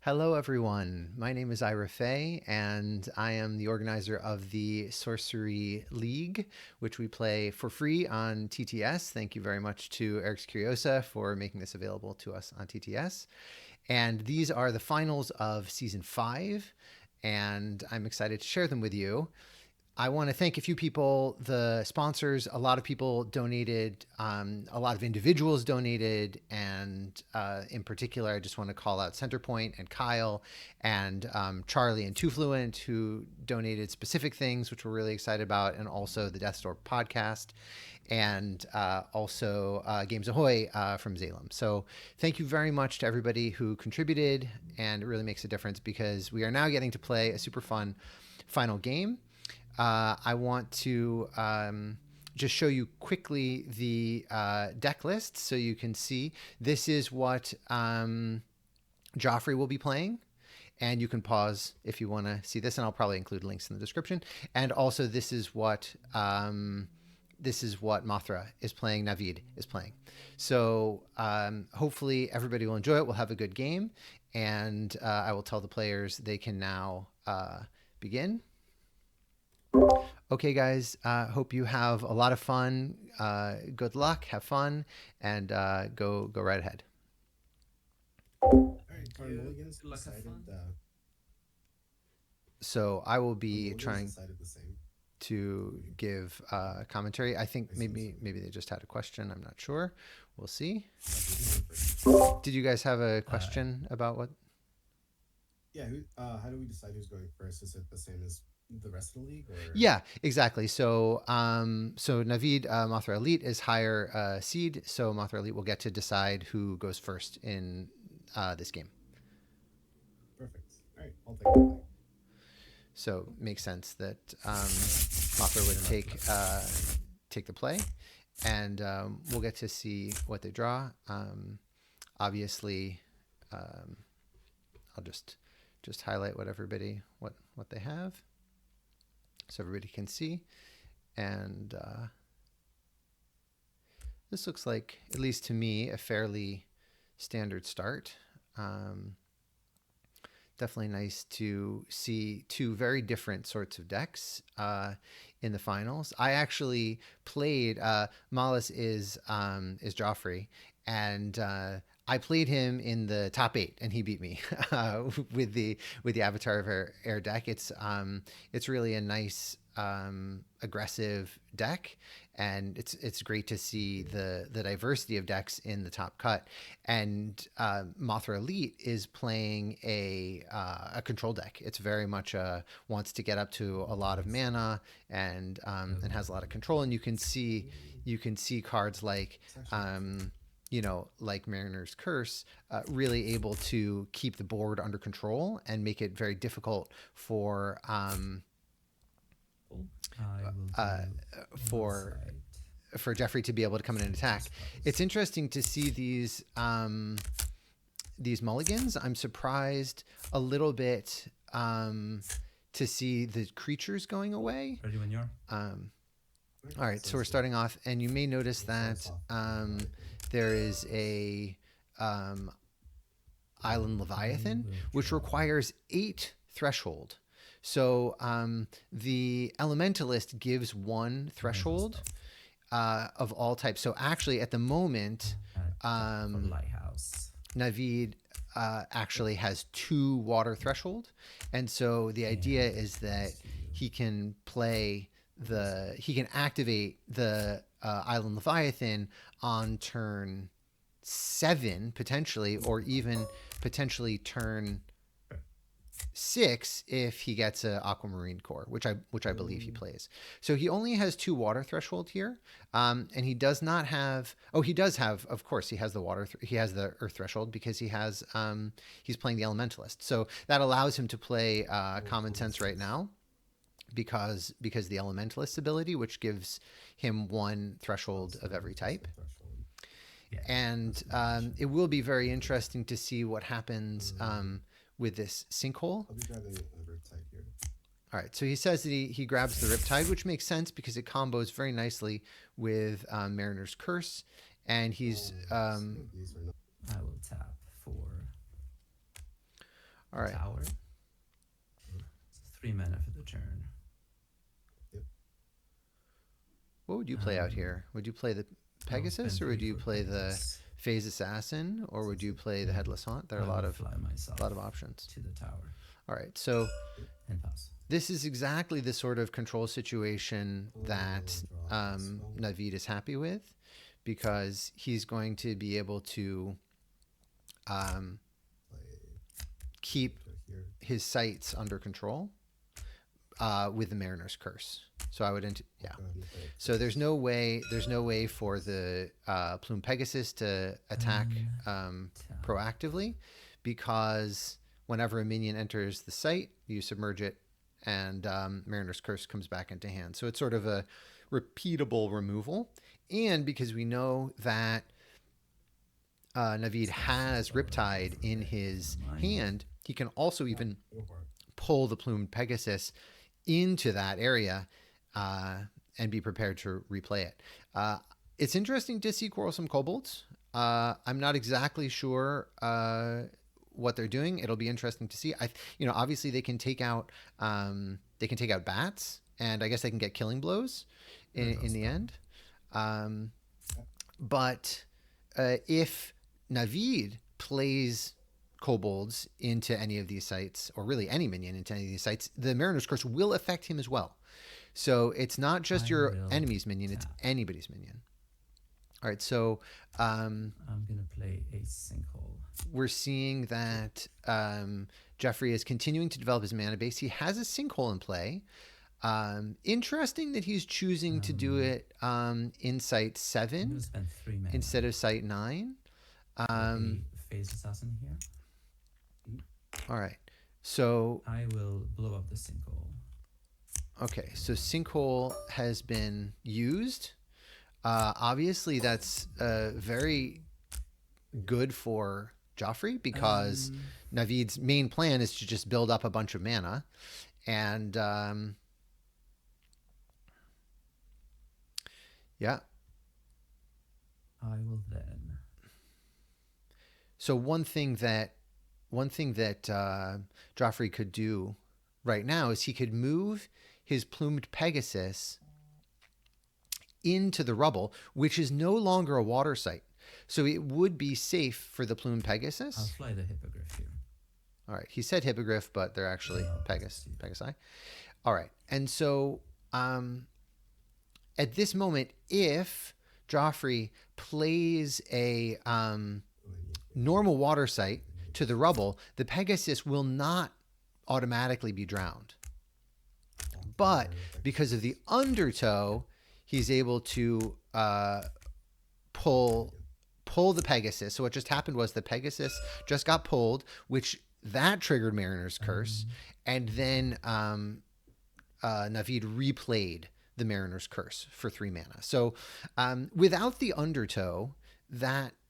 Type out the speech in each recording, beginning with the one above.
Hello, everyone. My name is Ira Fay, and I am the organizer of the Sorcery League, which we play for free on TTS. Thank you very much to Eric's Curiosa for making this available to us on TTS. And these are the finals of season 5, and I'm excited to share them with you. I want to thank a few people, the sponsors. A lot of people donated, a lot of individuals donated, and in particular, I just want to call out Centerpoint and Kyle and Charlie and Two Fluent, who donated specific things, which we're really excited about, and also the Death Store podcast, and also Games Ahoy from Zalem. So thank you very much to everybody who contributed, and it really makes a difference because we are now getting to play a super fun final game. I want to just show you quickly the deck list so you can see. This is what Joffrey will be playing. And you can pause if you want to see this, and I'll probably include links in the description. And also, this is what Mothra is playing, Navid is playing. So hopefully everybody will enjoy it. We'll have a good game, and I will tell the players they can now begin. Okay, guys, hope you have a lot of fun. Good luck, have fun, and go right ahead. All right, Card Mulligans Good luck, have decided. fun. So I will be Mulligans trying decided the same. to give commentary. I think I see, maybe they just had a question. I'm not sure. We'll see. Yeah, Did you guys have a question about what? how do we decide who's going first? Is it the same as the rest of the league? Or? Yeah, exactly. So Navid Mothra Elite is higher seed, so Mothra Elite will get to decide who goes first in this game. Perfect. All right, I'll take the play. So it makes sense that Mothra would take the play, and we'll get to see what they draw. Obviously, I'll just highlight what they have, so everybody can see. And this looks like, at least to me, a fairly standard start. Definitely nice to see two very different sorts of decks in the finals. I actually played Malus is Joffrey, and I played him in the top 8, and he beat me with the Avatar of Air deck. It's really a nice aggressive deck, and it's great to see the diversity of decks in the top cut. And Mothra Elite is playing a control deck. It's very much wants to get up to a lot of mana and has a lot of control. And you can see cards like like Mariner's Curse, really able to keep the board under control and make it very difficult for Jeffrey to be able to come in and attack. It's interesting to see these mulligans. I'm surprised a little bit to see the creatures going away. Ready when you are. All right, so we're starting off, and you may notice that there is a Island Leviathan, which requires 8 threshold. So the Elementalist gives 1 threshold of all types. So actually, at the moment, Lighthouse. Navid actually has 2 water threshold, and so the idea is that he can activate the Island Leviathan on turn 7 potentially, or even potentially turn 6 if he gets an Aquamarine Core, which I believe he plays. So he only has 2 water threshold here, and he does not have. Oh, he does have. Of course, he has the water. He has the Earth threshold because he has. He's playing the Elementalist, so that allows him to play Common Sense right now, because the Elementalist ability, which gives him 1 threshold of every type. Yeah. And it will be very interesting to see what happens with this Sinkhole. I'll be grabbing a Riptide here. All right, so he says that he grabs the Riptide, which makes sense because it combos very nicely with Mariner's Curse, and he's. These are not. I will tap for. All right. Tower. It's 3 mana for the turn. What would you play out here? Would you play the Pegasus, or would you play the Phase Assassin, or would you play the Headless Haunt? There are a lot of options to the tower. All right, so and pass. This is exactly the sort of control situation that Naveed is happy with, because he's going to be able to keep his sights under control with the Mariner's Curse. So I would, So there's no way for the Plume Pegasus to attack proactively, because whenever a minion enters the site, you submerge it, and Mariner's Curse comes back into hand. So it's sort of a repeatable removal. And because we know that Naveed has Riptide in his hand, he can also even pull the Plumed Pegasus into that area and be prepared to replay it. It's interesting to see Quarrelsome Kobolds. I'm not exactly sure what they're doing. It'll be interesting to see. Obviously they can take out bats, and I guess they can get killing blows in the end. But if Naveed plays kobolds into any of these sites, or really any minion into any of these sites, the Mariner's Curse will affect him as well. So it's not just your enemy's minion, it's anybody's minion. All right, so I'm going to play a Sinkhole. We're seeing that Jeffrey is continuing to develop his mana base. He has a Sinkhole in play. Interesting that he's choosing to do it in Site 7 instead of Site 9. Phase Assassin here. All right, so I will blow up the Sinkhole. Okay, so Sinkhole has been used. Obviously, that's very good for Joffrey, because Naveed's main plan is to just build up a bunch of mana. And yeah. I will then. So one thing that Joffrey could do right now is he could move his Plumed Pegasus into the rubble, which is no longer a water site. So it would be safe for the Plumed Pegasus. I'll fly the Hippogriff here. All right. He said Hippogriff, but they're actually Pegasi. All right. And so at this moment, if Joffrey plays a normal water site to the rubble, the Pegasus will not automatically be drowned. But because of the undertow, he's able to pull the Pegasus. So what just happened was the Pegasus just got pulled, which that triggered Mariner's Curse, and then Naveed replayed the Mariner's Curse for 3 mana. So without the undertow,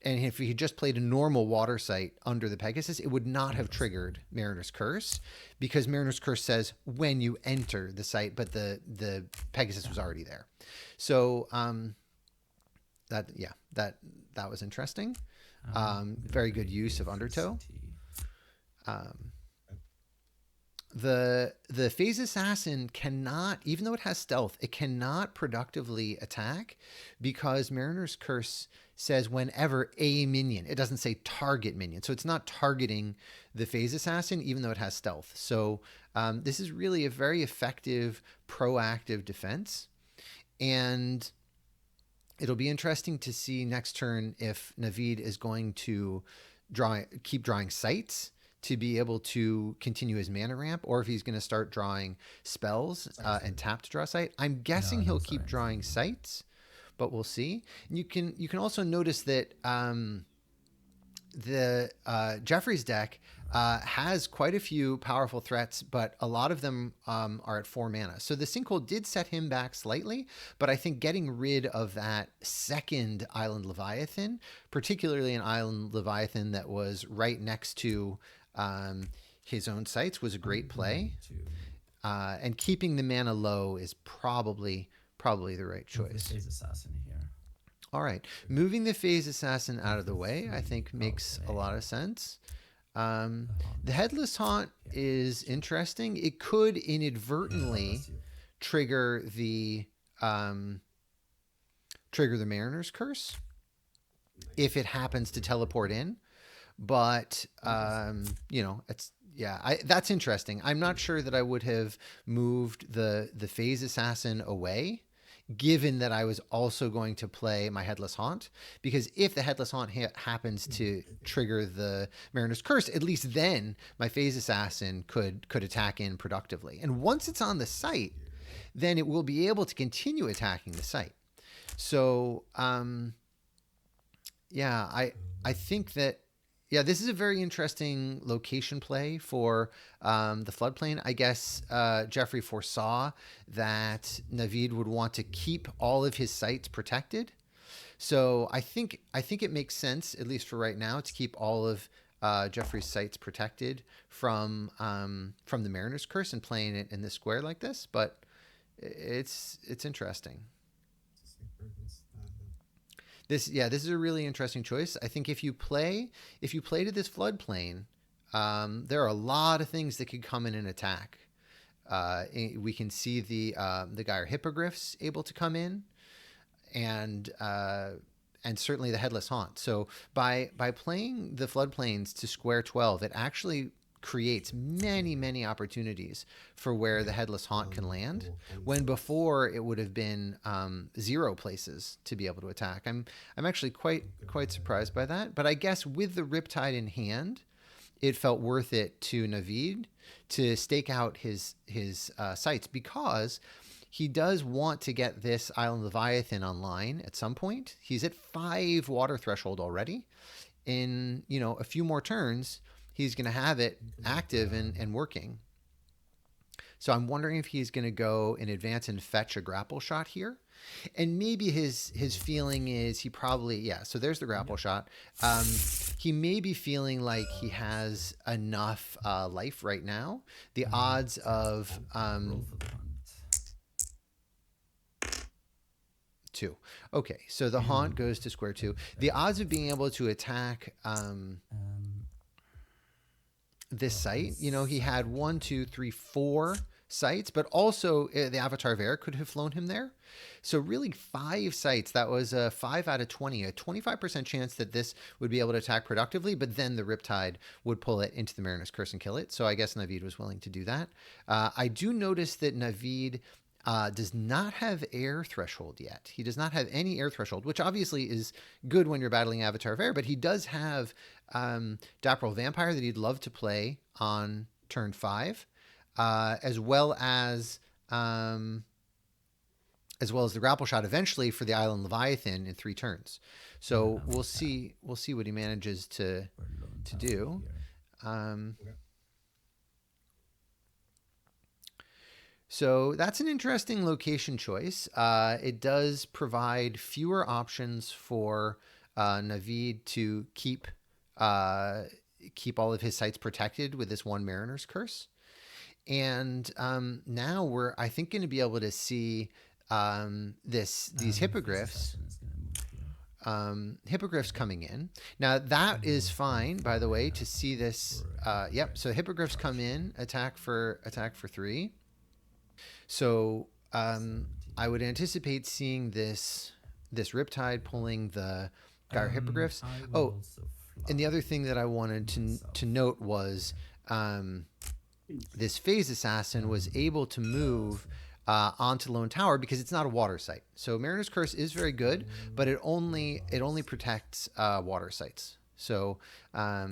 and if he just played a normal water site under the Pegasus, it would not have triggered Mariner's Curse, because Mariner's Curse says when you enter the site, but the Pegasus was already there. So that was interesting. Very good use of undertow. The Phase Assassin cannot, even though it has stealth, it cannot productively attack, because Mariner's Curse says whenever a minion. It doesn't say target minion. So it's not targeting the Phase Assassin, even though it has stealth. So this is really a very effective, proactive defense. And it'll be interesting to see next turn if Naveed is going to keep drawing sites to be able to continue his mana ramp, or if he's going to start drawing spells and tap to draw a site. I'm guessing he'll keep drawing sites, but we'll see. And you can also notice that the Jeffrey's deck has quite a few powerful threats, but a lot of them are at 4 mana. So the Sinkhole did set him back slightly, but I think getting rid of that second Island Leviathan, particularly an Island Leviathan that was right next to his own sites, was a great play. And keeping the mana low is probably the right choice. Phase Assassin here. All right. Moving the Phase Assassin out of the way, I think, makes a lot of sense. The Headless Haunt is interesting. It could inadvertently trigger the Mariner's Curse if it happens to teleport in. But you know, that's interesting. I'm not sure that I would have moved the Phase Assassin away, given that I was also going to play my Headless Haunt, because if the Headless Haunt happens to trigger the Mariner's Curse, at least then my Phase Assassin could attack in productively. And once it's on the site, then it will be able to continue attacking the site. So yeah, I think that, yeah, this is a very interesting location play for the floodplain. I guess Jeffrey foresaw that Naveed would want to keep all of his sites protected. So I think it makes sense, at least for right now, to keep all of Jeffrey's sites protected from the Mariner's Curse and playing it in this square like this. But it's interesting. This is a really interesting choice. I think if you play to this floodplain, there are a lot of things that could come in and attack. We can see the Gyre Hippogriffs able to come in, and certainly the Headless Haunt. So by playing the floodplains to square 12, it actually creates many opportunities for where the Headless Haunt can land, when before it would have been 0 places to be able to attack. I'm actually quite surprised by that, but I guess with the Riptide in hand, it felt worth it to Naveed to stake out his sites, because he does want to get this Island Leviathan online at some point. He's at 5 water threshold already. In a few more turns, he's going to have it active and working. So I'm wondering if he's going to go in advance and fetch a grapple shot here. And maybe his feeling is he probably, so there's the grapple shot. He may be feeling like he has enough life right now. The odds of 2. Okay, so the Haunt goes to square 2. The odds of being able to attack this site, he had 1, 2, 3, 4 sites, but also the Avatar of Air could have flown him there. So really 5 sites. That was a 5 out of 20, a 25% chance that this would be able to attack productively, but then the Riptide would pull it into the Mariner's Curse and kill it. So I guess Naveed was willing to do that. I do notice that Naveed does not have air threshold yet. He does not have any air threshold, which obviously is good when you're battling Avatar of Air, but he does have Dapperel Vampire that he'd love to play on turn 5, as well as the grapple shot eventually for the Island Leviathan in 3 turns. So we'll see what he manages to do. So that's an interesting location choice. It does provide fewer options for Naveed to keep all of his sites protected with this 1 Mariner's Curse. And now we're, I think, going to be able to see these hippogriffs. Hippogriffs coming in. Now that is fine, by the way, to see this. Yep. So hippogriffs come in, attack for 3. So I would anticipate seeing this Riptide pulling the Gyre Hippogriffs. Oh, and the other thing that I wanted to note was this Phase Assassin was able to move onto Lone Tower because it's not a water site. So Mariner's Curse is very good, but it only protects water sites. So all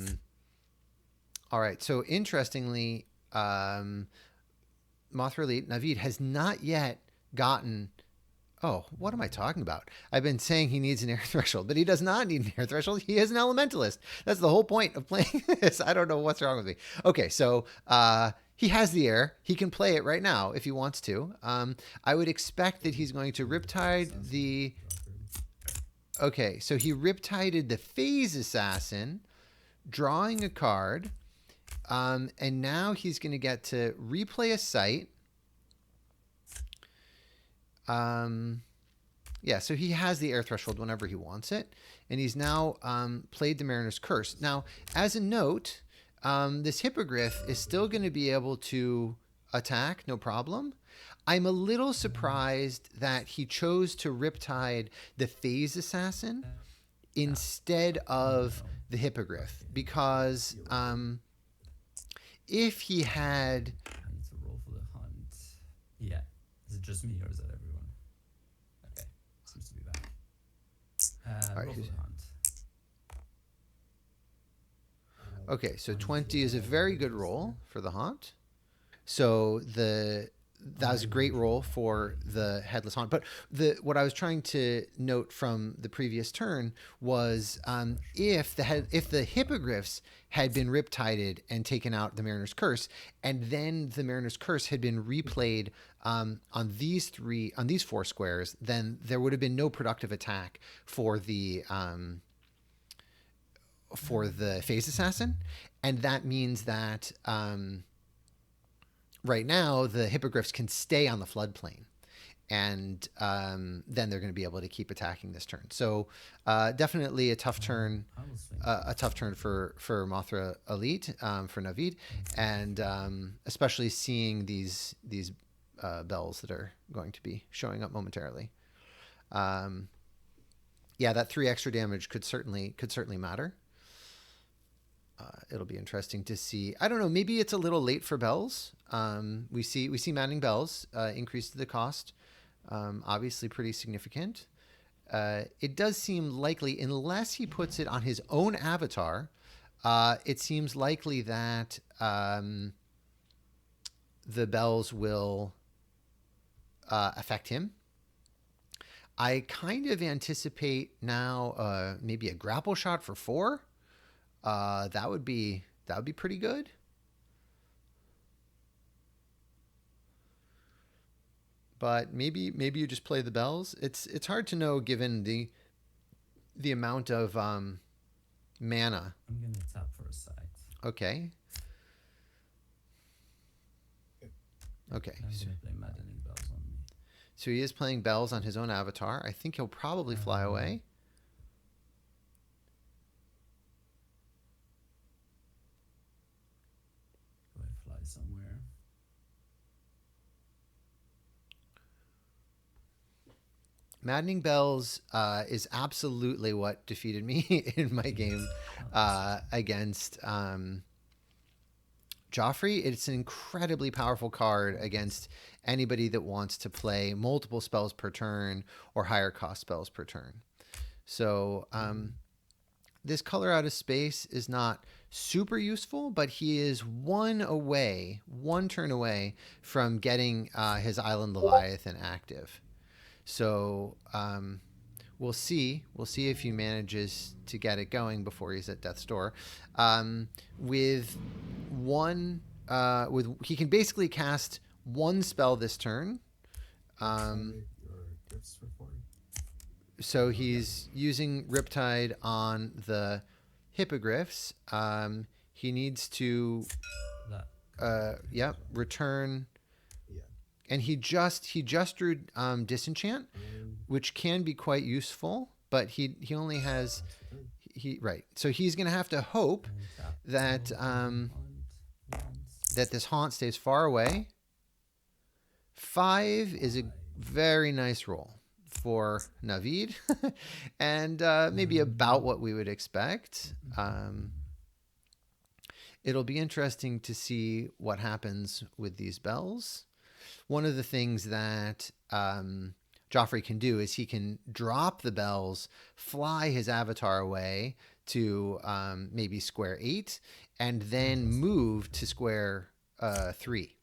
right. So interestingly, Mothra Elite, Naveed has not yet gotten... Oh, what am I talking about? I've been saying he needs an air threshold, but he does not need an air threshold. He is an elementalist. That's the whole point of playing this. I don't know what's wrong with me. Okay, so he has the air. He can play it right now if he wants to. I would expect that he's going to Riptide the... Okay, so he Riptided the Phase Assassin, drawing a card. And now he's going to get to replay a site. So he has the air threshold whenever he wants it. And he's now played the Mariner's Curse. Now, as a note, this hippogriff is still going to be able to attack, no problem. I'm a little surprised that he chose to Riptide the Phase Assassin instead of the hippogriff, because if he had... I need to roll for the hunt. Yeah. Is it just me or is that everyone? Okay. Seems to be back. All right, Roll for the hunt. Okay, so 20 is a very good roll for the haunt. So that was a great roll for the headless haunt. But what I was trying to note from the previous turn was if the hippogriffs had been riptided and taken out the Mariner's Curse, and then the Mariner's Curse had been replayed on these four squares, then there would have been no productive attack for the Phase Assassin, and that means that right now the hippogriffs can stay on the floodplain, and then they're going to be able to keep attacking this turn. So definitely a tough turn, for Mothra Elite, for Navid, and especially seeing these bells that are going to be showing up momentarily. Yeah, that 3 extra damage could certainly matter. It'll be interesting to see. I don't know. Maybe it's a little late for bells. We see Maddening Bells increase the cost. Obviously, pretty significant. It does seem likely, unless he puts it on his own avatar, it seems likely that the bells will affect him. I kind of anticipate now maybe a grapple shot for 4. That would be pretty good. But maybe you just play the bells. It's hard to know given the amount of mana. I'm gonna tap for a side. Okay. Okay. I'm gonna play Maddening Bells on me. So he is playing bells on his own avatar. I think he'll probably fly away. Go ahead, fly somewhere. Maddening Bells is absolutely what defeated me in my game against Joffrey. It's an incredibly powerful card against anybody that wants to play multiple spells per turn or higher cost spells per turn. So this color out of space is not super useful, but he is one turn away from getting his Island Leviathan active. So we'll see if he manages to get it going before he's at death's door. With he can basically cast one spell this turn. So he's using Riptide on the hippogriffs. He needs to return. And he just drew Disenchant, which can be quite useful, but he only has right. So he's going to have to hope that that this haunt stays far away. 5 is a very nice roll for Navid, and maybe about what we would expect. It'll be interesting to see what happens with these bells. One of the things that Joffrey can do is he can drop the bells, fly his avatar away to maybe square 8, and then move to square 3,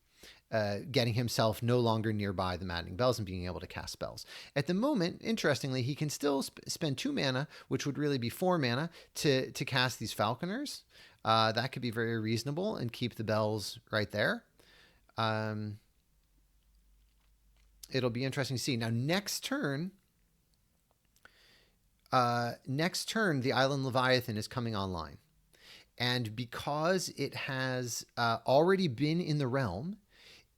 getting himself no longer nearby the Maddening Bells and being able to cast spells. At the moment, interestingly, he can still spend 2 mana, which would really be 4 mana, to cast these Falconers. That could be very reasonable and keep the bells right there. It'll be interesting to see. Now, next turn, the Island Leviathan is coming online. And because it has already been in the realm,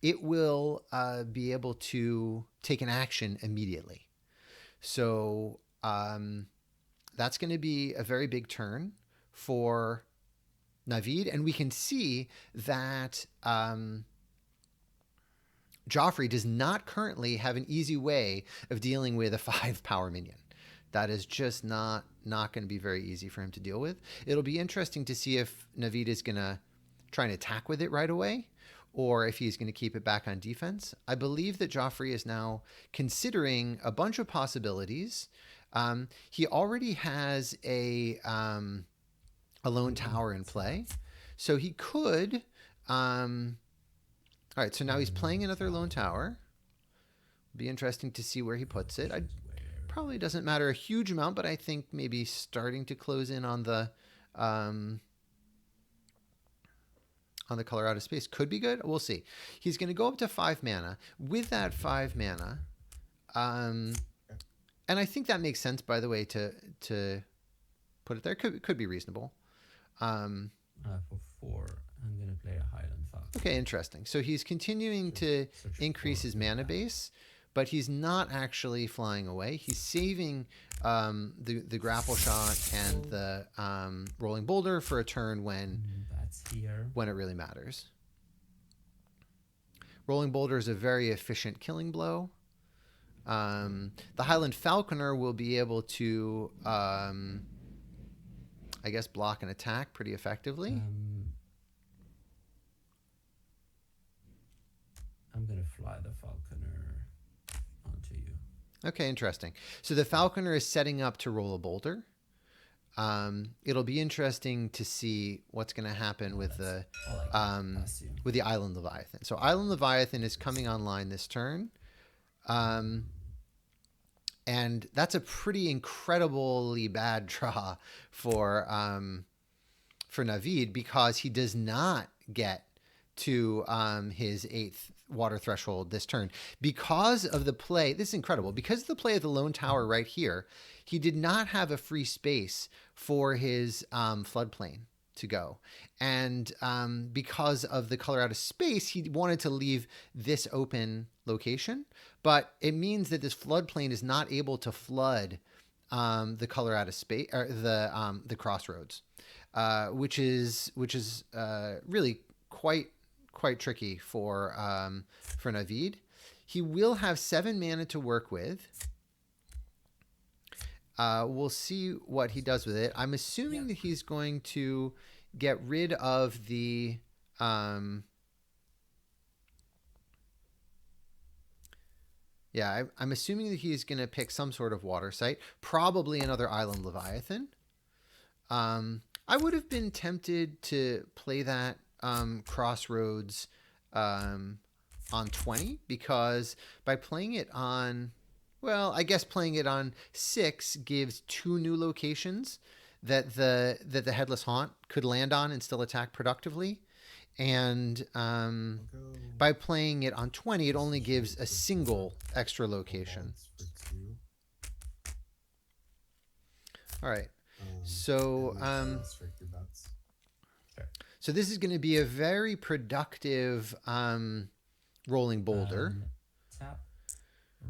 it will be able to take an action immediately. So that's going to be a very big turn for Navid, and we can see that Joffrey does not currently have an easy way of dealing with a 5 power minion. That is just not going to be very easy for him to deal with. It'll be interesting to see if Navid is going to try and attack with it right away, or if he's going to keep it back on defense. I believe that Joffrey is now considering a bunch of possibilities. He already has a lone tower in play, so he could. All right, so now he's playing another lone tower. Be interesting to see where he puts it. Probably doesn't matter a huge amount, but I think maybe starting to close in on the color out of space could be good. We'll see. He's going to go up to 5 mana. With that 5 mana, and I think that makes sense, by the way, to put it there. Could be reasonable. For 4, I'm going to play a Highland Falcon. Okay, interesting. So he's continuing to increase his mana base, but he's not actually flying away. He's saving the grapple shot and the rolling boulder for a turn when it really matters. Rolling boulder is a very efficient killing blow. The Highland Falconer will be able to, I guess, block an attack pretty effectively. I'm going to fly the Falconer onto you. Okay, interesting. So the Falconer is setting up to roll a boulder. It'll be interesting to see what's going to happen with the Island Leviathan. So Island Leviathan is coming online this turn. And that's a pretty incredibly bad draw for Navid, because he does not get to his 8th water threshold this turn. Because of the play, this is incredible, because of the play of the lone tower right here, he did not have a free space for his floodplain to go. And because of the color out of space, he wanted to leave this open location, but it means that this floodplain is not able to flood the color out of space, or the crossroads, which is really quite tricky for Navid. He will have 7 mana to work with. We'll see what he does with it. I'm assuming that he's going to get rid of the I'm assuming that he's going to pick some sort of water site, probably another Island Leviathan. I would have been tempted to play that Crossroads on 20, because by playing it on, well, I guess playing it on 6 gives 2 new locations that the Headless Haunt could land on and still attack productively. And by playing it on 20, it only gives a single extra location. All right. So so this is going to be a very productive rolling boulder. Tap.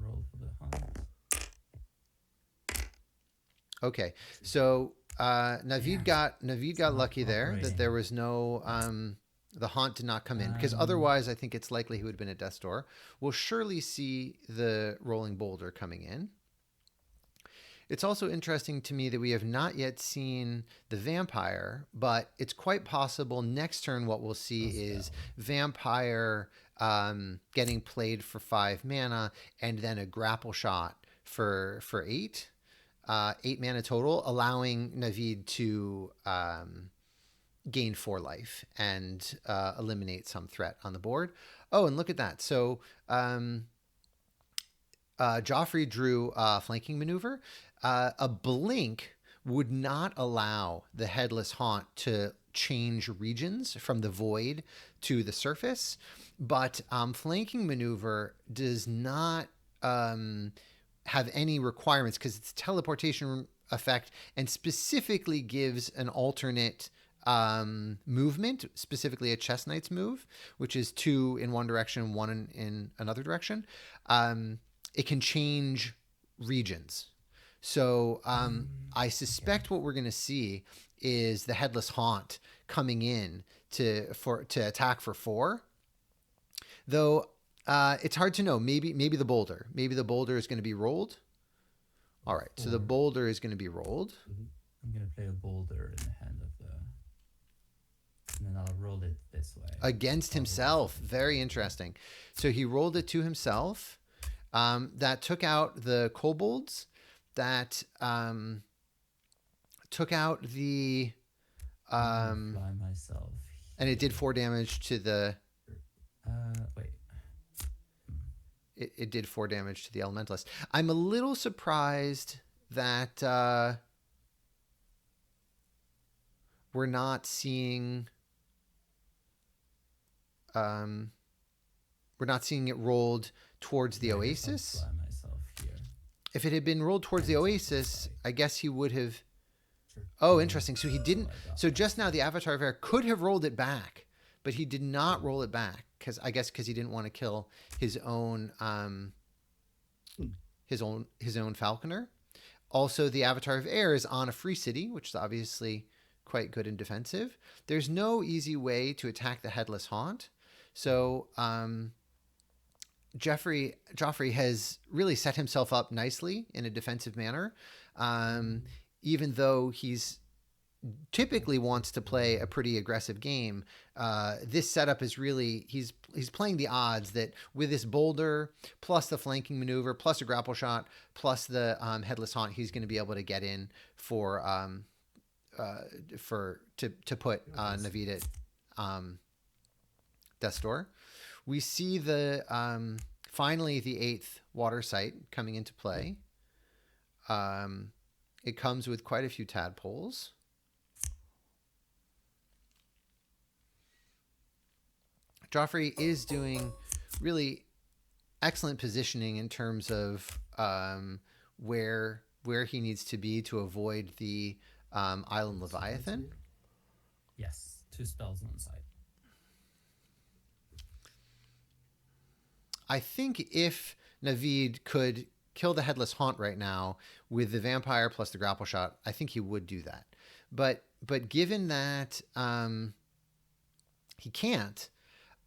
Roll for the Haunt. Okay. So Navid got lucky there that there was no the Haunt did not come in, because otherwise I think it's likely he would have been at Death's Door. We'll surely see the rolling boulder coming in. It's also interesting to me that we have not yet seen the vampire, but it's quite possible next turn what we'll see is vampire getting played for 5 mana, and then a grapple shot for 8. 8 mana total, allowing Navid to gain 4 life and eliminate some threat on the board. Oh, and look at that. So Joffrey drew flanking maneuver. A blink would not allow the Headless Haunt to change regions from the void to the surface, but flanking maneuver does not have any requirements, because it's a teleportation effect and specifically gives an alternate movement, specifically a Chess Knight's move, which is 2 in one direction, 1 in another direction. It can change regions. So I suspect what we're going to see is the Headless Haunt coming in to attack for 4. Though it's hard to know. Maybe the boulder. Maybe the boulder is going to be rolled. All right, so the boulder is going to be rolled. I'm gonna play a boulder in the hand of the, and then I'll roll it this way Against himself. Very interesting. So he rolled it to himself. That took out the kobolds. That took out the fly myself and it did 4 damage to the wait. it did 4 damage to the elementalist. I'm a little surprised that we're not seeing it rolled towards the oasis. Fly myself here. If it had been rolled towards the oasis, I guess he would have. Sure. Oh, interesting. So he didn't. So just now the Avatar of Air could have rolled it back, but he did not roll it back because he didn't want to kill his own falconer. Also, the Avatar of Air is on a free city, which is obviously quite good and defensive. There's no easy way to attack the Headless Haunt. So Joffrey has really set himself up nicely in a defensive manner, even though he's typically wants to play a pretty aggressive game. This setup is really he's playing the odds that with this boulder plus the flanking maneuver plus a grapple shot plus the Headless Haunt, he's going to be able to get in to put Navid at death's door. We see the finally the 8th water site coming into play. It comes with quite a few tadpoles. Joffrey is doing really excellent positioning in terms of where he needs to be to avoid the Island Leviathan. Yes, 2 spells on side. I think if Navid could kill the Headless Haunt right now with the vampire plus the grapple shot, I think he would do that. But given that he can't,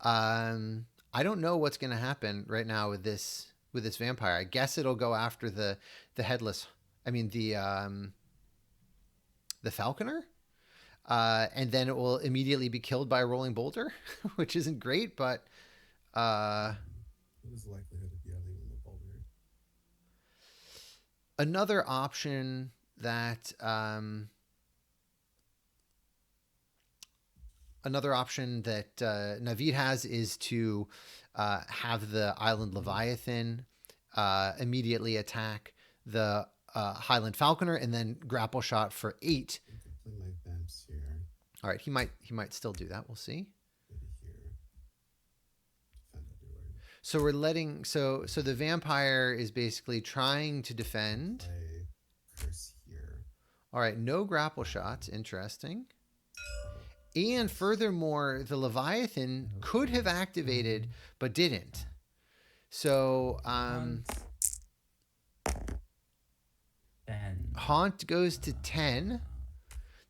I don't know what's going to happen right now with this vampire. I guess it'll go after the Headless. I mean the falconer. And then it will immediately be killed by a rolling boulder, which isn't great, but what is the likelihood of yelling in the boulder? Another option that Navid has is to have the Island Leviathan immediately attack the Highland Falconer and then grapple shot for 8. I could play my vamps here. All right, he might still do that. We'll see. Maybe here. Defend everywhere. So we're letting so the vampire is basically trying to defend. Play curse here. All right, no grapple shots. Interesting. And furthermore, the Leviathan could have activated but didn't. So Haunt goes to 10.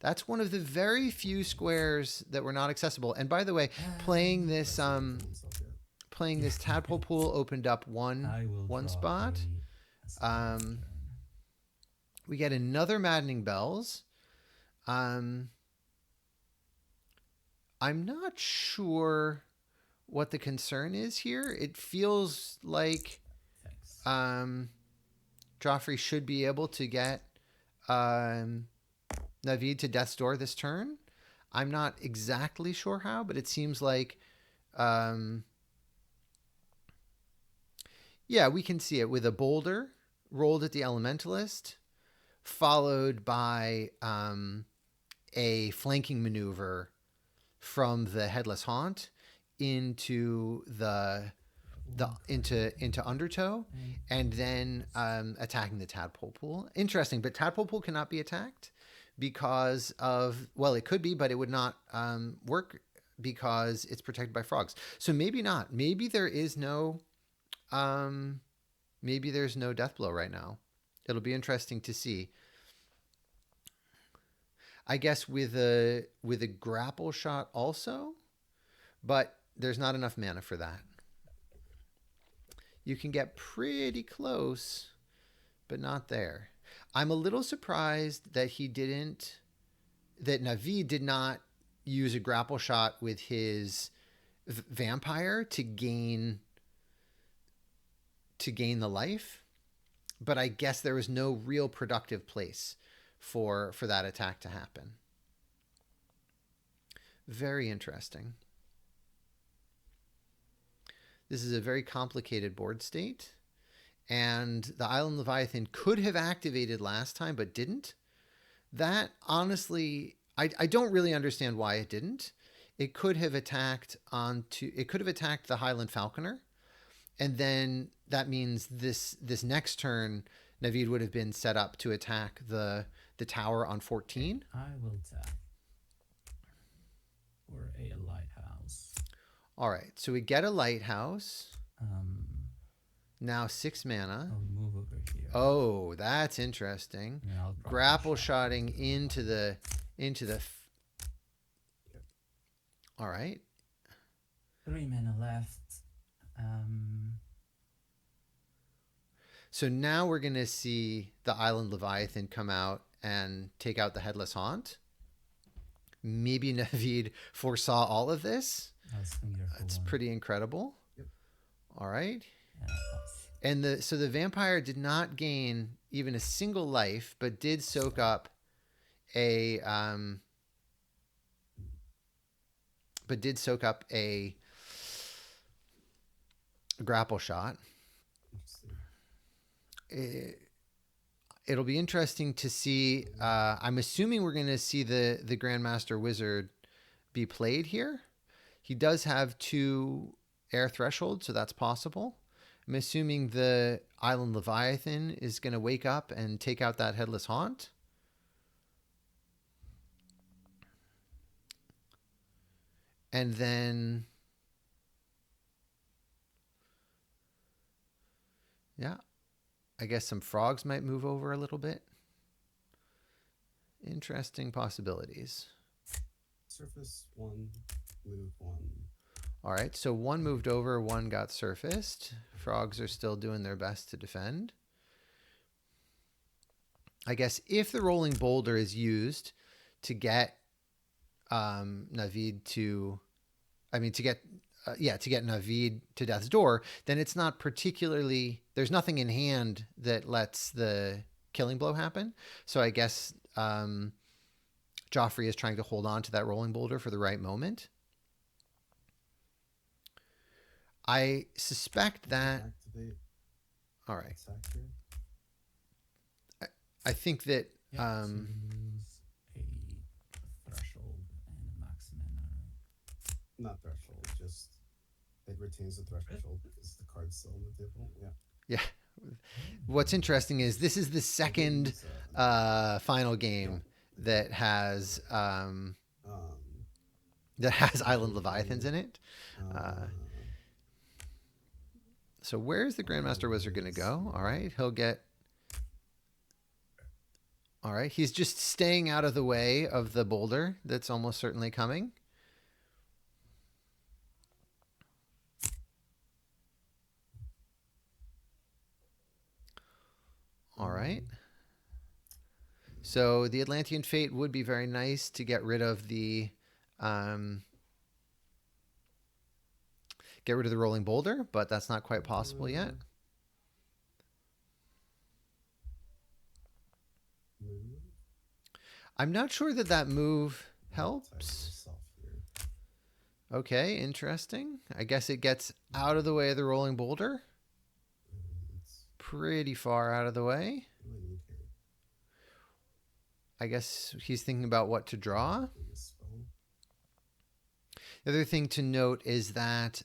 That's one of the very few squares that were not accessible. And by the way, playing this tadpole pool opened up one spot. We get another Maddening Bells. I'm not sure what the concern is here. It feels like Joffrey should be able to get Navid to death's door this turn. I'm not exactly sure how, but it seems like we can see it with a boulder rolled at the Elementalist, followed by a flanking maneuver from the Headless Haunt into into Undertow, and then attacking the Tadpole Pool. Interesting, but Tadpole Pool cannot be attacked because of, well, it could be, but it would not work because it's protected by frogs. So maybe not. Maybe there is no there's no death blow right now. It'll be interesting to see. I guess with a grapple shot also, but there's not enough mana for that. You can get pretty close, but not there. I'm a little surprised that Naveed did not use a grapple shot with his vampire to gain the life, but I guess there was no real productive place for that attack to happen. Very interesting. This is a very complicated board state, and the Island Leviathan could have activated last time but didn't. That, honestly, I don't really understand why it didn't. It could have attacked the Highland Falconer, and then that means this next turn Naveed would have been set up to attack the tower on 14. I will tap for a lighthouse. All right, so we get a lighthouse. Now 6 mana. I'll move over here. Oh, that's interesting. And I'll Grapple shotting into the. All right. 3 mana left. So now we're going to see the Island Leviathan come out and take out the Headless Haunt. Maybe Naveed foresaw all of this. It's pretty incredible. Yep. All right. Yeah, And the vampire did not gain even a single life, but did soak up a grapple shot. It'll be interesting to see. I'm assuming we're going to see the Grandmaster Wizard be played here. He does have 2 air thresholds, so that's possible. I'm assuming the Island Leviathan is going to wake up and take out that Headless Haunt. And then, yeah, I guess some frogs might move over a little bit. Interesting possibilities. Surface 1, move 1. All right, so 1 moved over, 1 got surfaced. Frogs are still doing their best to defend. I guess if the rolling boulder is used to get Naveed to get Naveed to death's door, then it's not particularly, there's nothing in hand that lets the killing blow happen. So I guess Joffrey is trying to hold on to that rolling boulder for the right moment. I suspect that. Activate. All right. Attack here. I think that. Yeah, so you lose a threshold and a max mana. Not threshold, just it retains the threshold because the card's still on the table. Yeah. Yeah. What's interesting is this is the second final game that has Island Leviathans in it. So where's the Grandmaster Wizard going to go? All right, he'll get. All right, he's just staying out of the way of the boulder that's almost certainly coming. All right. So the Atlantean Fate would be very nice to get rid of the rolling boulder, but that's not quite possible yet. I'm not sure that move helps. Okay, interesting. I guess it gets out of the way of the rolling boulder. Pretty far out of the way. I guess he's thinking about what to draw. The other thing to note is that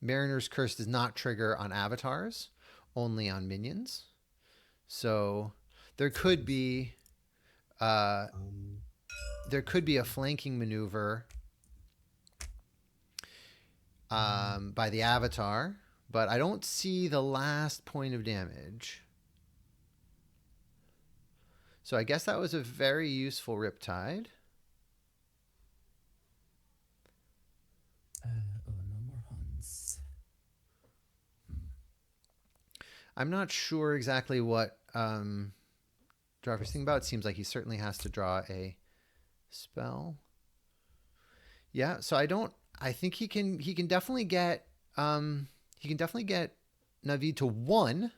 Mariner's Curse does not trigger on avatars, only on minions. So there could be a flanking maneuver by the avatar, but I don't see the last point of damage. So I guess that was a very useful Riptide. Oh, no more hunts. I'm not sure exactly what Joffrey's thinking about. It seems like he certainly has to draw a spell. Yeah, so I think he can definitely get Navid to 1,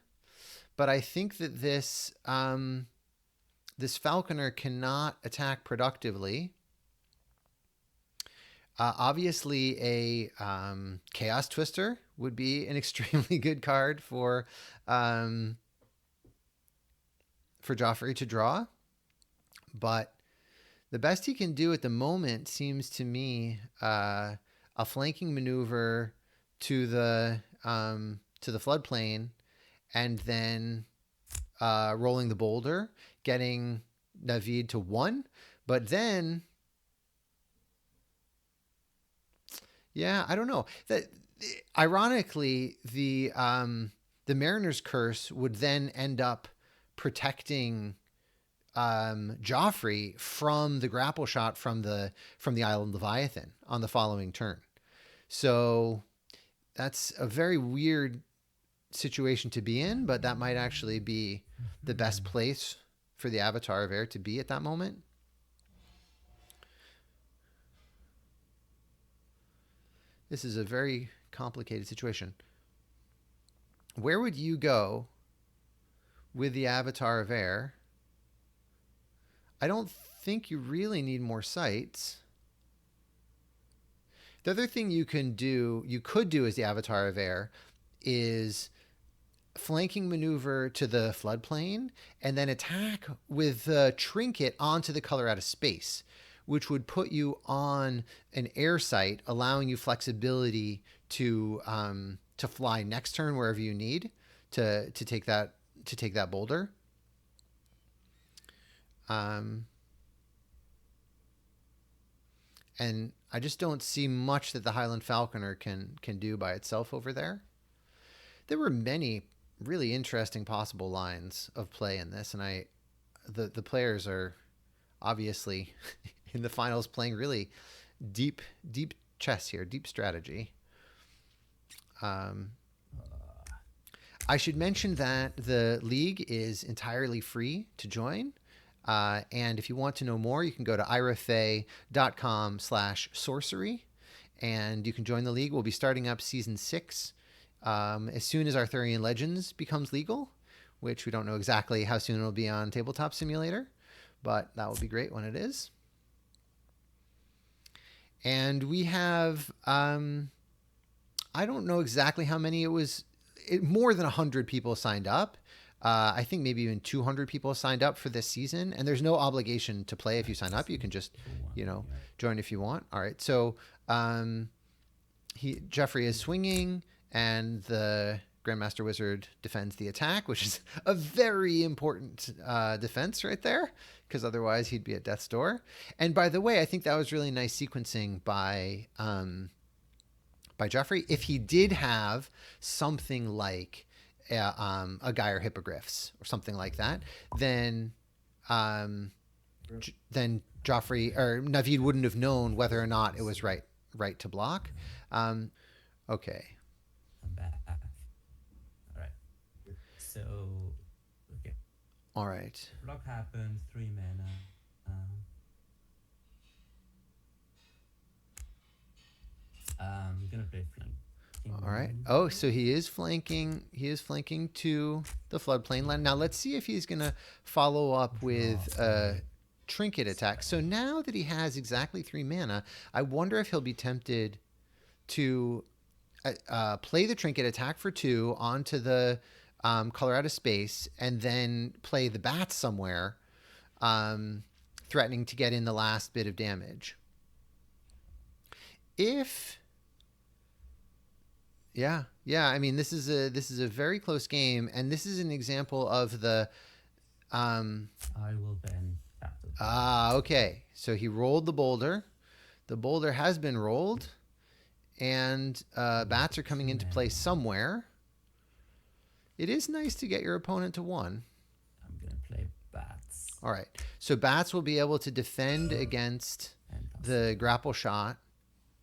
but I think that this Falconer cannot attack productively. Obviously, a Chaos Twister would be an extremely good card for Joffrey to draw, but the best he can do at the moment seems to me a flanking maneuver to the floodplain, and then rolling the boulder, getting Navid to 1, but then. Yeah, I don't know. That ironically, the Mariner's Curse would then end up protecting Joffrey from the grapple shot from the Island Leviathan on the following turn. So that's a very weird situation to be in, but that might actually be the best place for the Avatar of Air to be at that moment. This is a very complicated situation. Where would you go with the Avatar of Air? I don't think you really need more sites. The other thing you could do as the Avatar of Air, is flanking maneuver to the floodplain and then attack with the trinket onto the color out of space, which would put you on an air site, allowing you flexibility to fly next turn wherever you need to take that boulder. And I just don't see much that the Highland Falconer can do by itself over there. There were many really interesting possible lines of play in this, and the players are obviously in the finals playing really deep chess here, deep strategy. I should mention that the league is entirely free to join. And if you want to know more, you can go to irafay.com/sorcery, and you can join the league. We'll be starting up season 6 as soon as Arthurian Legends becomes legal, which we don't know exactly how soon it'll be on Tabletop Simulator, but that will be great when it is. And we have, I don't know exactly how many it was. More than 100 people signed up. I think maybe even 200 people signed up for this season, and there's no obligation to play if you sign up. You can just, join if you want. All right. So Jeffrey is swinging, and the Grandmaster Wizard defends the attack, which is a very important defense right there, because otherwise he'd be at death's door. And by the way, I think that was really nice sequencing by Jeffrey. If he did have something like a Gyre Hippogriffs or something like that, then Joffrey or Navid wouldn't have known whether or not it was right to block. Okay. I'm back. All right. So, okay. All right. Block happened. 3 mana. I'm gonna play flank. All right. Oh, so he is flanking. He is flanking to the floodplain land. Now let's see if he's gonna follow up with a trinket attack. So now that he has exactly 3 mana, I wonder if he'll be tempted to play the trinket attack for 2 onto the color out of space, and then play the bats somewhere, threatening to get in the last bit of damage. Yeah. I mean, this is a very close game, and this is an example of the. I will then. Okay. So he rolled the boulder. The boulder has been rolled, and bats are coming into play somewhere. It is nice to get your opponent to 1. I'm gonna play bats. All right. So bats will be able to defend against And pass. the grapple shot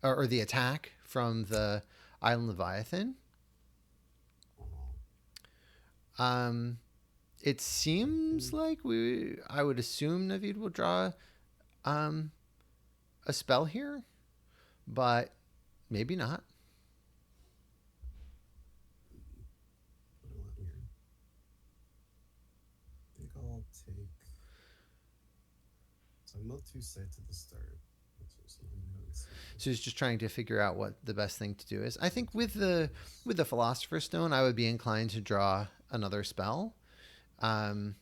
or the attack from the Island Leviathan. It seems like I would assume Naveed will draw a spell here, but maybe not. What do I want here? I think I'll take. So I'm not too set at the start. So he's just trying to figure out what the best thing to do is. I think with the Philosopher's Stone, I would be inclined to draw another spell. I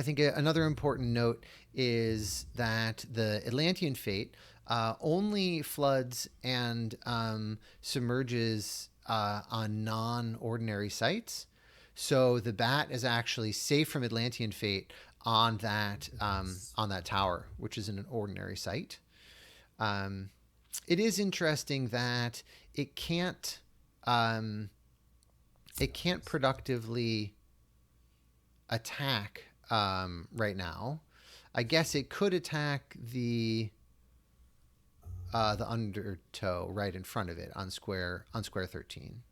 think another important note is that the Atlantean Fate only floods and submerges on non-ordinary sites. So the bat is actually safe from Atlantean Fate on that tower, which is in an ordinary site. It is interesting that it can't productively attack right now. I guess it could attack the undertow right in front of it on square 13.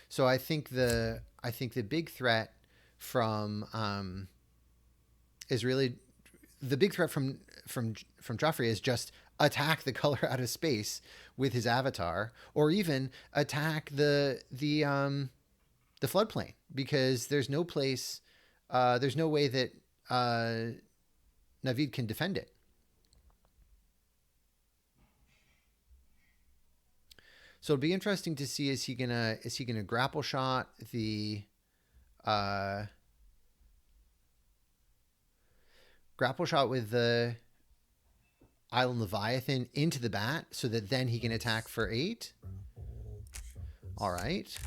So I think the big threat from is really the big threat from Joffrey is just attack the color out of space with his avatar, or even attack the floodplain, because there's no place, there's no way that Naveed can defend it. So it'll be interesting to see, is he gonna grapple shot the grapple shot with the Island Leviathan into the bat so that then he can attack for 8. All right.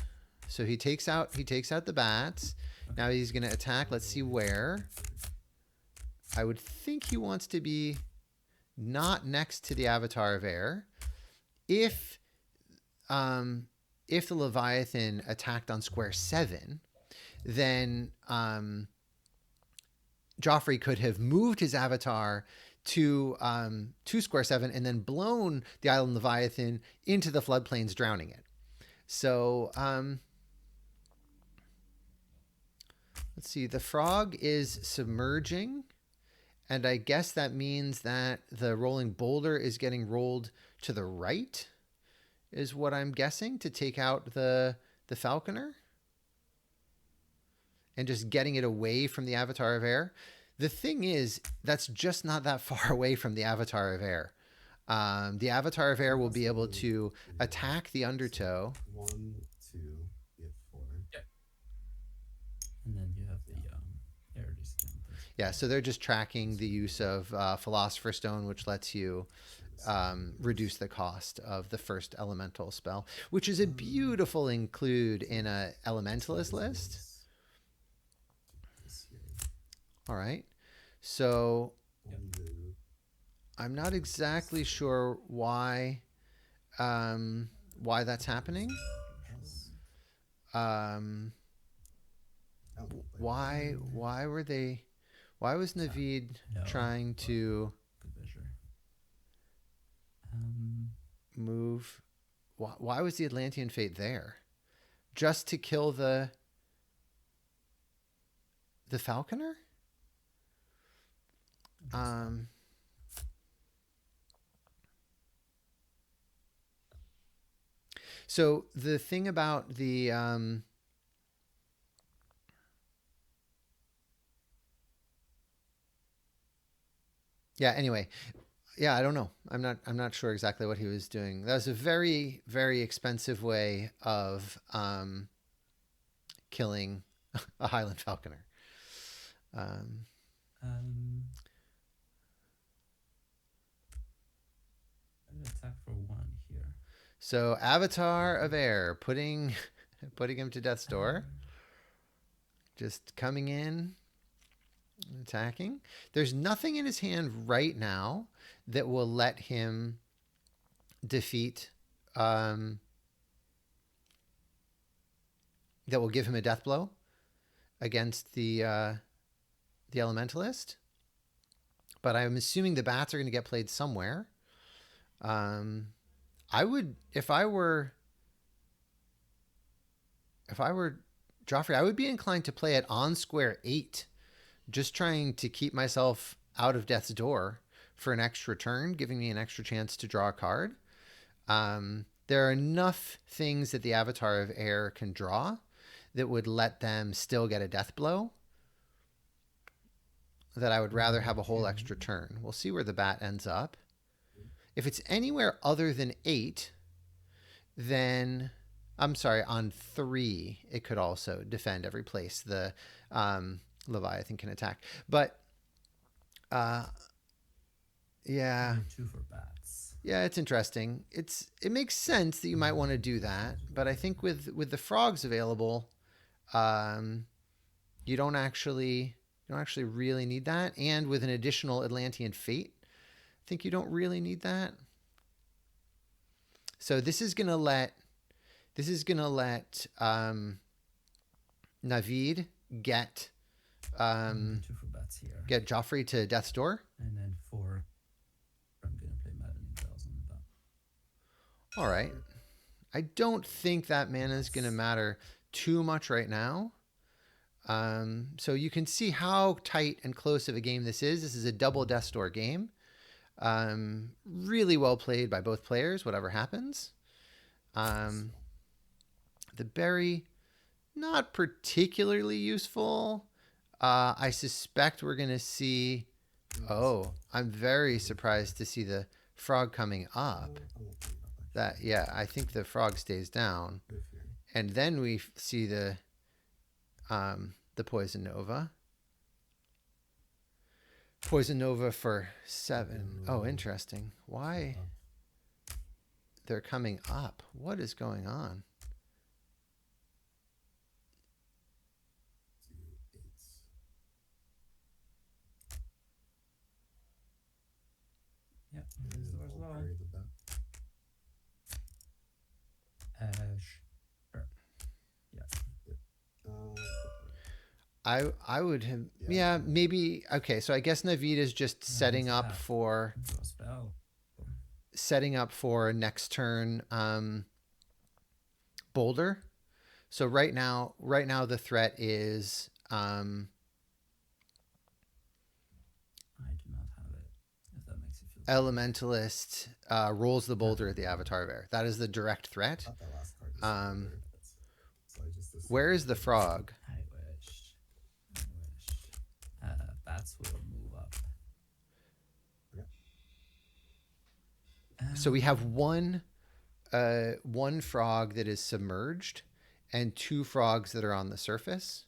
So he takes out the bats. Now he's going to attack. Let's see where. I would think he wants to be not next to the Avatar of Air. If the Leviathan attacked on square 7, then Joffrey could have moved his avatar to square 7 and then blown the Island Leviathan into the floodplains, drowning it. So let's see. The frog is submerging, and I guess that means that the rolling boulder is getting rolled to the right, is what I'm guessing, to take out the falconer and just getting it away from the Avatar of Air. The thing is, that's just not that far away from the Avatar of Air. The Avatar of Air will be able to attack the undertow. 1, 2, you have 4. Yep. And then you have the air descent. Yeah, so they're just tracking the use of Philosopher's Stone, which lets you reduce the cost of the first elemental spell, which is a beautiful include in a elementalist list. All right. So I'm not exactly sure why that's happening. Why was Naveed trying to move? Why was the Atlantean Fate there? Just to kill the falconer? So the thing about the anyway, I don't know. I'm not sure exactly what he was doing. That was a very, very expensive way of killing a Highland falconer. I'm gonna attack for 1 here. So Avatar of Air putting him to death's door. Just coming in, attacking. There's nothing in his hand right now that will let him defeat that will give him a death blow against the Elementalist. But I'm assuming the bats are going to get played somewhere. I would, if I were Joffrey, I would be inclined to play it on square 8, just trying to keep myself out of death's door for an extra turn, giving me an extra chance to draw a card. There are enough things that the Avatar of Air can draw that would let them still get a death blow that I would rather have a whole extra turn. We'll see where the bat ends up. If it's anywhere other than 8, then I'm sorry, on 3, it could also defend every place the Leviathan can attack. But yeah. 2 for bats. Yeah, it's interesting. It makes sense that you might want to do that, but I think with the frogs available, you don't actually really need that. And with an additional Atlantean Fate, I think you don't really need that. So this is gonna let Navid get 2 for bats here. get Joffrey to death's door. And then 4. I'm gonna play Maddening Bells on the bat. All right. I don't think that mana is gonna matter too much right now. So you can see how tight and close of a game this is. This is a double death's door game. Really well played by both players, whatever happens. The berry, not particularly useful. I suspect we're going to see... Oh, I'm very surprised to see the frog coming up. Yeah, I think the frog stays down. And then we see the Poison Nova. Poison Nova for 7. Oh, interesting. Why? They're coming up. What is going on? Yep. As well. Sure. Yeah. I would have, yeah, maybe. Okay, so I guess Navid is just setting up for next turn Boulder. So right now the threat is I do not have it, if that makes you feel Elementalist rolls the boulder at the Avatar of Air. That is the direct threat. Where is the frog? I wish. Bats will move up. So we have one frog that is submerged and 2 frogs that are on the surface.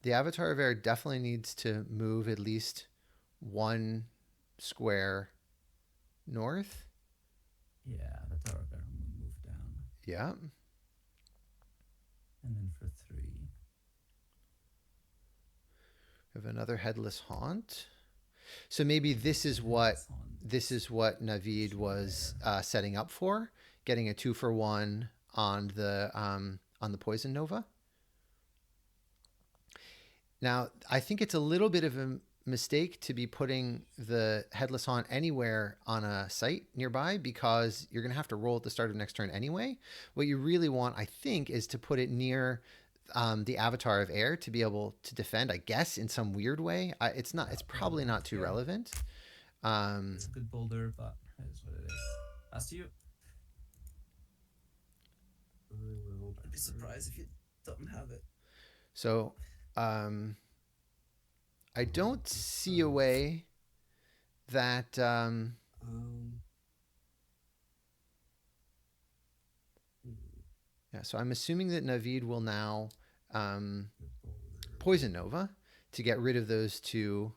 The Avatar of Air definitely needs to move at least 1 square north. Yeah, the Tower of Air will move down. Yeah. And then for 3. We have another Headless Haunt. So maybe this is what Navid was setting up for, getting a 2-for-1 on the Poison Nova. Now, I think it's a little bit of a mistake to be putting the Headless Haunt anywhere on a site nearby, because you're going to have to roll at the start of next turn anyway. What you really want, I think, is to put it near the Avatar of Air to be able to defend, I guess, in some weird way. It's probably not too relevant. It's a good boulder, but it is what it is. As to you. I'd be surprised if you don't have it. So, I don't see a way that yeah, so I'm assuming that Navid will now Poison Nova to get rid of those 2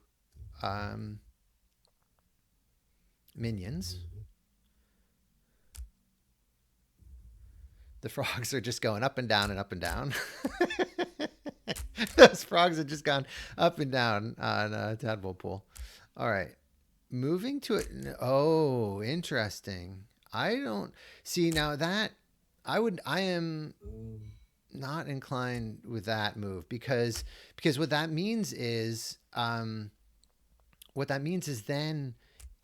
minions. The frogs are just going up and down and up and down. Those frogs have just gone up and down on Tadpole Pool. All right. Moving to it. Oh, interesting. I don't see now that I am not inclined with that move because what that means is then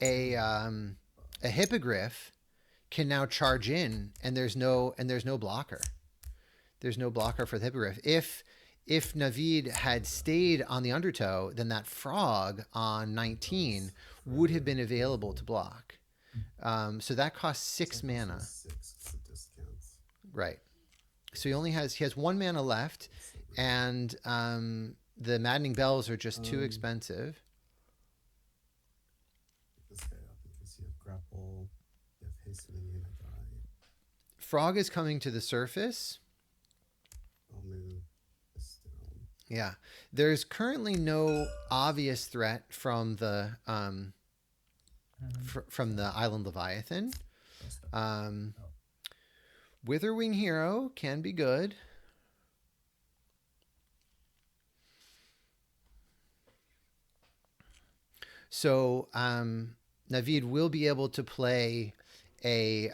a hippogriff can now charge in, and there's no blocker. There's no blocker for the hippogriff. If Navid had stayed on the undertow, then that frog on 19 would have been available to block. So that costs 6 mana. 6 discounts. Right. So he has 1 mana left, and the Maddening Bells are just too expensive. This guy up because you have grapple, you have haste minion, I die. Frog is coming to the surface. I'll move this down. Yeah. There's currently no obvious threat from the from the Island Leviathan. Witherwing Hero can be good. So Navid will be able to play a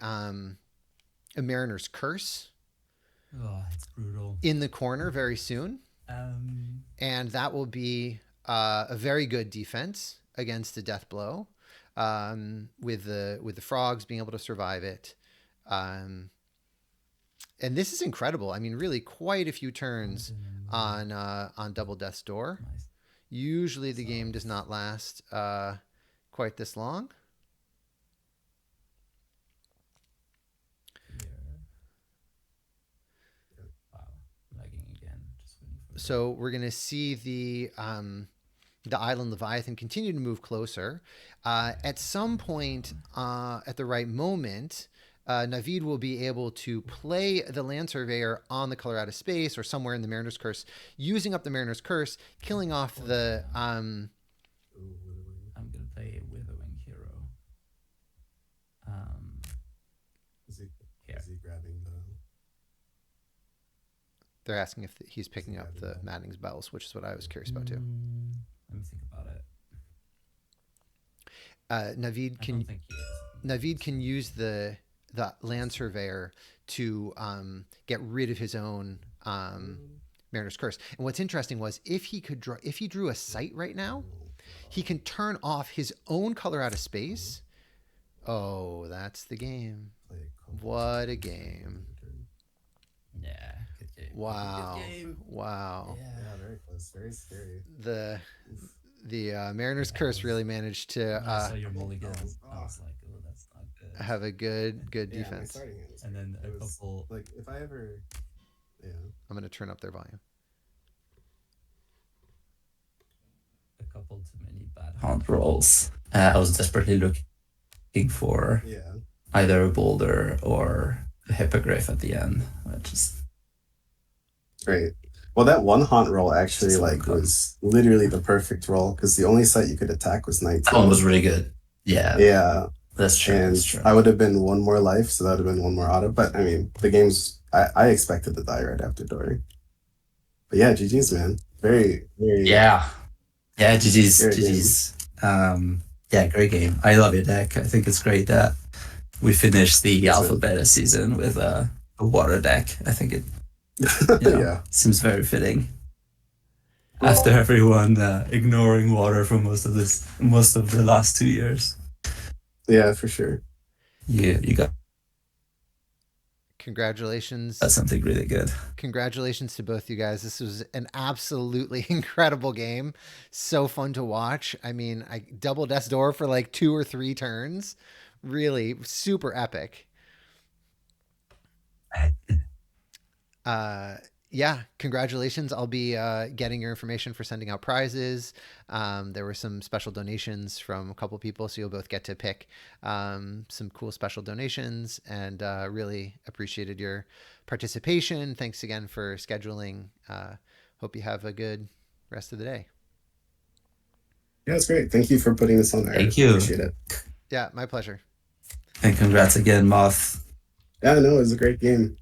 Mariner's Curse. Oh, it's brutal. In the corner very soon. And that will be a very good defense against a death blow, with the frogs being able to survive it. And this is incredible. I mean, really quite a few turns on Double Death's Door. Nice. Usually the game does not last quite this long. Wow, lagging again. Just waiting for So we're going to see the Island Leviathan continue to move closer. At some point, at the right moment, Navid will be able to play the Land Surveyor on the color out of space or somewhere in the Mariner's Curse, using up the Mariner's Curse, killing off the... Ooh, Witherwing. I'm gonna play a Witherwing Hero. Is he Here. grabbing the... They're asking if he's picking up the Maddening's Bells, which is what I was curious about too. Let me think about it. Navid I can don't think he is. Navid can use the Land Surveyor to get rid of his own Mariner's Curse. And what's interesting was if he drew a sight right now, he can turn off his own color out of space. Oh, that's the game. What a game. Yeah, good game. Wow. Good game. Wow. Yeah. Yeah, very close. Very scary. The Mariner's Curse really managed When I to saw your mulligan, I was like, oh, that's not good. have a good Yeah, my defense. starting hand was And then great. a It was, couple- like if I ever, yeah. I'm going to turn up their volume. A couple too many bad haunt rolls. I was desperately looking for Yeah. either a boulder or a hippogriff at the end. Which is Great. Well, that one haunt roll actually Just like one gun. was literally the perfect roll because the only site you could attack was 19. that one was really good. Yeah, Yeah, that's true. and That's true. I would have been one more life, so that would have been one more auto. But I mean, the game's I expected to die right after Dory. But yeah, GG's man. Very, very Yeah, GG's, Great game. GG's. Yeah, great game. I love your deck. I think it's great that we finished the alpha beta season with a water deck. I think it yeah. seems very fitting. After everyone ignoring water for most of the last 2 years, Yeah, for sure. you got Congratulations. something really good. Congratulations to both you guys. This was an absolutely incredible game. So fun to watch. I mean, I Double Death's Door for like 2 or 3 turns. Really super epic. Yeah, congratulations. I'll be getting your information for sending out prizes. There were some special donations from a couple people, so you'll both get to pick some cool special donations, and really appreciated your participation. Thanks again for scheduling. Hope you have a good rest of the day. Yeah, it's great. Thank you for putting this on there. Thank you. Appreciate it. Yeah, my pleasure. And congrats again, Moth. Yeah, no, it was a great game.